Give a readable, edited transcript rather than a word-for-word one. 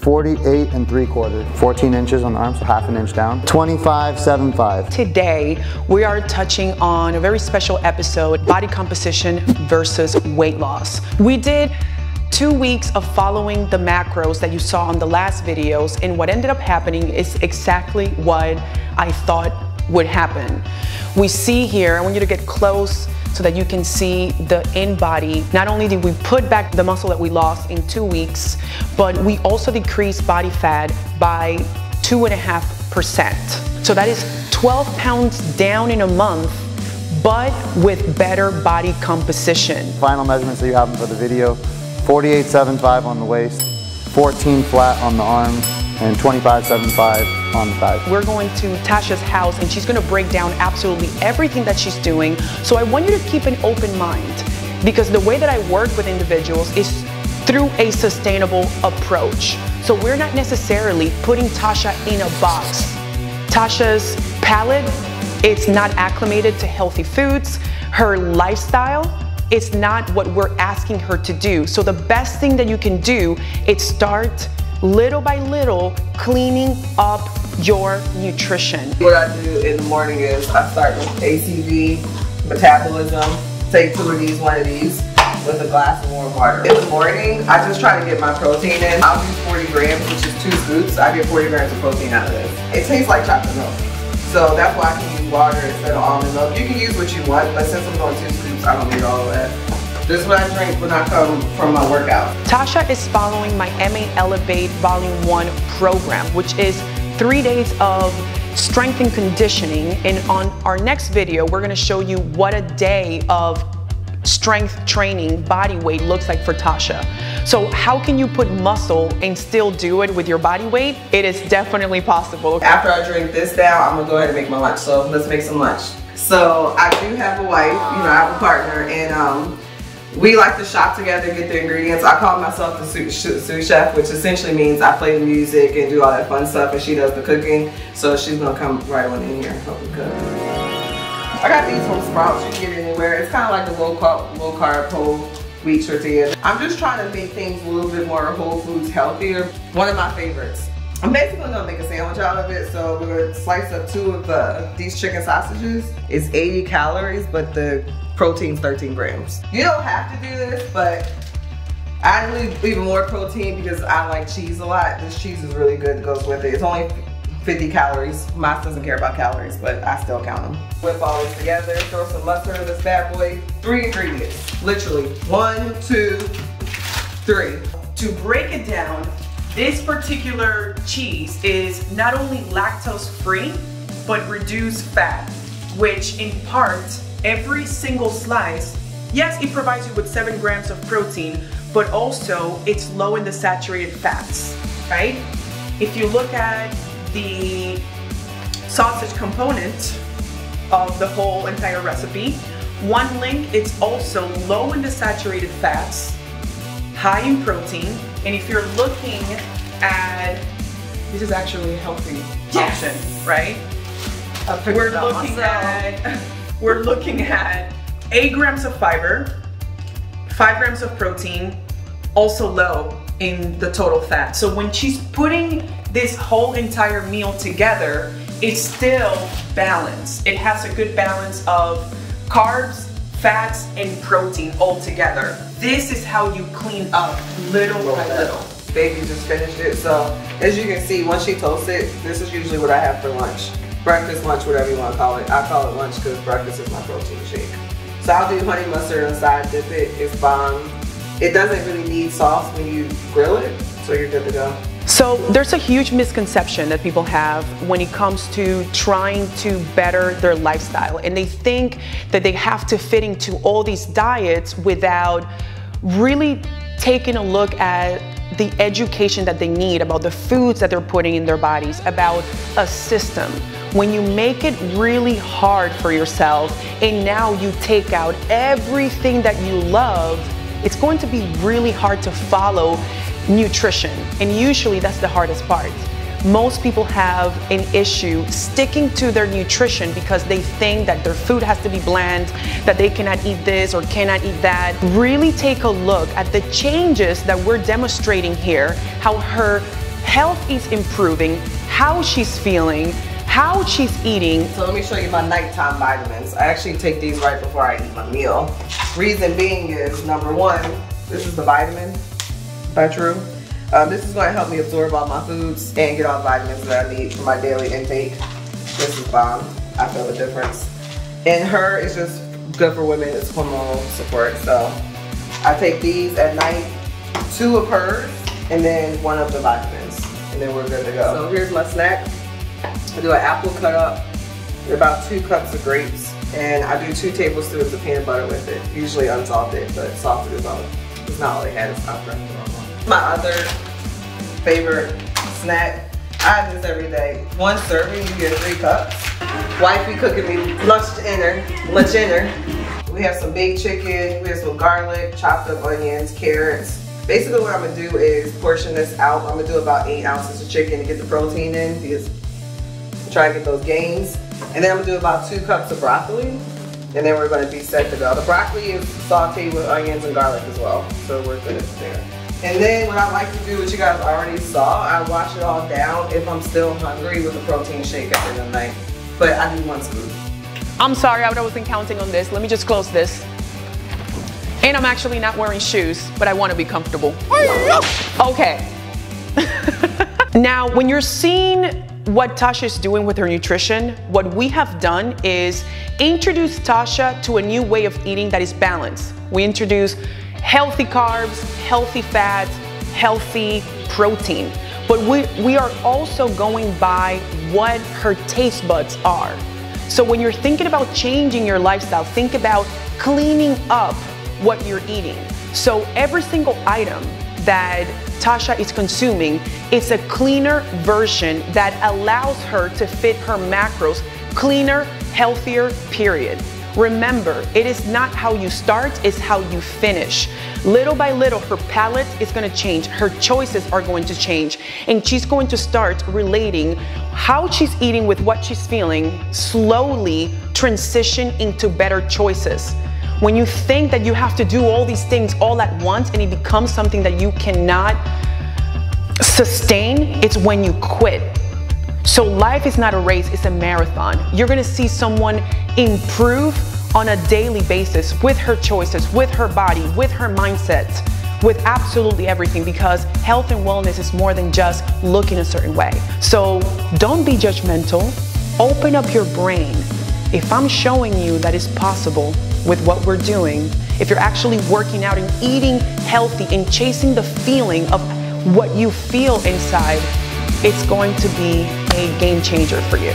48 3/4, 14 inches on the arm, so half an inch down. 25-7-5. Today, we are touching on a very special episode, body composition versus weight loss. We did 2 weeks of following the macros that you saw on the last videos, and what ended up happening is exactly what I thought would happen. We see here, I want you to get close so that you can see the in-body. Not only did we put back the muscle that we lost in 2 weeks, but we also decreased body fat by 2.5%. So that is 12 pounds down in a month, but with better body composition. Final measurements that you have for the video: 48-7-5 on the waist, 14 flat on the arms, and 25-7-5 on the thighs. We're going to Tasha's house and she's going to break down absolutely everything that she's doing. So I want you to keep an open mind, because the way that I work with individuals is through a sustainable approach. So we're not necessarily putting Tasha in a box. Tasha's palate, it's not acclimated to healthy foods. Her lifestyle, it's not what we're asking her to do. So the best thing that you can do is start little by little cleaning up your nutrition. What I do in the morning is I start with ACV, metabolism, take 2 of these, 1 of these, with a glass of warm water. In the morning, I just try to get my protein in. I'll do 40 grams, which is 2 scoops. I get 40 grams of protein out of this. It tastes like chocolate milk. So that's why I can use water instead of almond milk. You can use what you want, but since I'm going 2 scoops, I don't need all of that. This is what I drink when I come from my workout. Tasha is following my MA Elevate Volume 1 program, which is 3 days of strength and conditioning. And on our next video, we're gonna show you what a day of strength training, body weight looks like for Tasha. So how can you put muscle and still do it with your body weight? It is definitely possible. After I drink this down, I'm gonna go ahead and make my lunch. So let's make some lunch. So I do have a wife, I have a partner, and we like to shop together, get the ingredients. I call myself the sous chef, which essentially means I play the music and do all that fun stuff, and she does the cooking. So she's gonna come right on in here and help me cook. I got these from Sprouts. You can get it anywhere. It's kind of like a low carb whole wheat tortilla. I'm just trying to make things a little bit more whole foods healthier. One of my favorites. I'm basically gonna make a sandwich out of it. So we're gonna slice up 2 of these chicken sausages. It's 80 calories, but the protein's 13 grams. You don't have to do this, but I add even more protein because I like cheese a lot. This cheese is really good, it goes with it. It's only 50 calories. Moss doesn't care about calories, but I still count them. Whip all this together, throw some mustard in this bad boy. 3 ingredients, literally. 1, 2, 3. To break it down, this particular cheese is not only lactose free, but reduced fat, which in part, every single slice, yes, it provides you with 7 grams of protein, but also it's low in the saturated fats, right? If you look at the sausage component of the whole entire recipe, one link, it's also low in the saturated fats, high in protein, and if you're looking at, this is actually a healthy option, right? We're looking at 8 grams of fiber, 5 grams of protein, also low in the total fat. So when she's putting this whole entire meal together, it's still balanced. It has a good balance of carbs, fats, and protein all together. This is how you clean up little by little. Baby just finished it, so as you can see, once she toasts it, this is usually what I have for lunch. Breakfast, lunch, whatever you want to call it. I call it lunch because breakfast is my protein shake. So I'll do honey mustard on the side, dip it, it's bomb. It doesn't really need sauce when you grill it, so you're good to go. So there's a huge misconception that people have when it comes to trying to better their lifestyle, and they think that they have to fit into all these diets without really taking a look at the education that they need about the foods that they're putting in their bodies, about a system. When you make it really hard for yourself and now you take out everything that you love, it's going to be really hard to follow nutrition, and usually that's the hardest part. Most people have an issue sticking to their nutrition because they think that their food has to be bland, that they cannot eat this or cannot eat that. Really take a look at the changes that we're demonstrating here, how her health is improving, how she's feeling, how she's eating. So let me show you my nighttime vitamins. I actually take these right before I eat my meal. Reason being is, number one, this is the vitamin by True. This is going to help me absorb all my foods and get all the vitamins that I need for my daily intake. This is bomb. I feel the difference. And her is just good for women. It's hormonal support. So I take these at night, 2 of hers, and then 1 of the vitamins. And then we're good to go. So here's my snack. I do an apple cut up, about 2 cups of grapes, and I do 2 tablespoons of peanut butter with it. Usually unsalted, but salted is all. It's not all they had. It's not for normal. My other favorite snack, I have this every day. 1 serving, you get 3 cups. Wifey cooking me lunch dinner. We have some baked chicken, we have some garlic, chopped up onions, carrots. Basically what I'm gonna do is portion this out. I'm gonna do about 8 ounces of chicken to get the protein in, because I'm trying to get those gains. And then I'm gonna do about 2 cups of broccoli, and then we're gonna be set to go. The broccoli is sauteed with onions and garlic as well, so we're good there. And then what I like to do, which you guys already saw, I wash it all down if I'm still hungry with a protein shake at the end of the night. But I do 1 scoop. I'm sorry, I wasn't counting on this. Let me just close this. And I'm actually not wearing shoes, but I want to be comfortable. Okay. Now, when you're seeing what Tasha is doing with her nutrition, what we have done is introduce Tasha to a new way of eating that is balanced. We introduce healthy carbs, healthy fats, healthy protein. But we are also going by what her taste buds are. So when you're thinking about changing your lifestyle, think about cleaning up what you're eating. So every single item that Tasha is consuming is a cleaner version that allows her to fit her macros. Cleaner, healthier, period. Remember, it is not how you start, it's how you finish. Little by little, her palate is gonna change, her choices are going to change, and she's going to start relating how she's eating with what she's feeling, slowly transition into better choices. When you think that you have to do all these things all at once and it becomes something that you cannot sustain, it's when you quit. So life is not a race, it's a marathon. You're gonna see someone improve on a daily basis with her choices, with her body, with her mindset, with absolutely everything, because health and wellness is more than just looking a certain way. So don't be judgmental, open up your brain. If I'm showing you that it's possible with what we're doing, if you're actually working out and eating healthy and chasing the feeling of what you feel inside, it's going to be a game changer for you.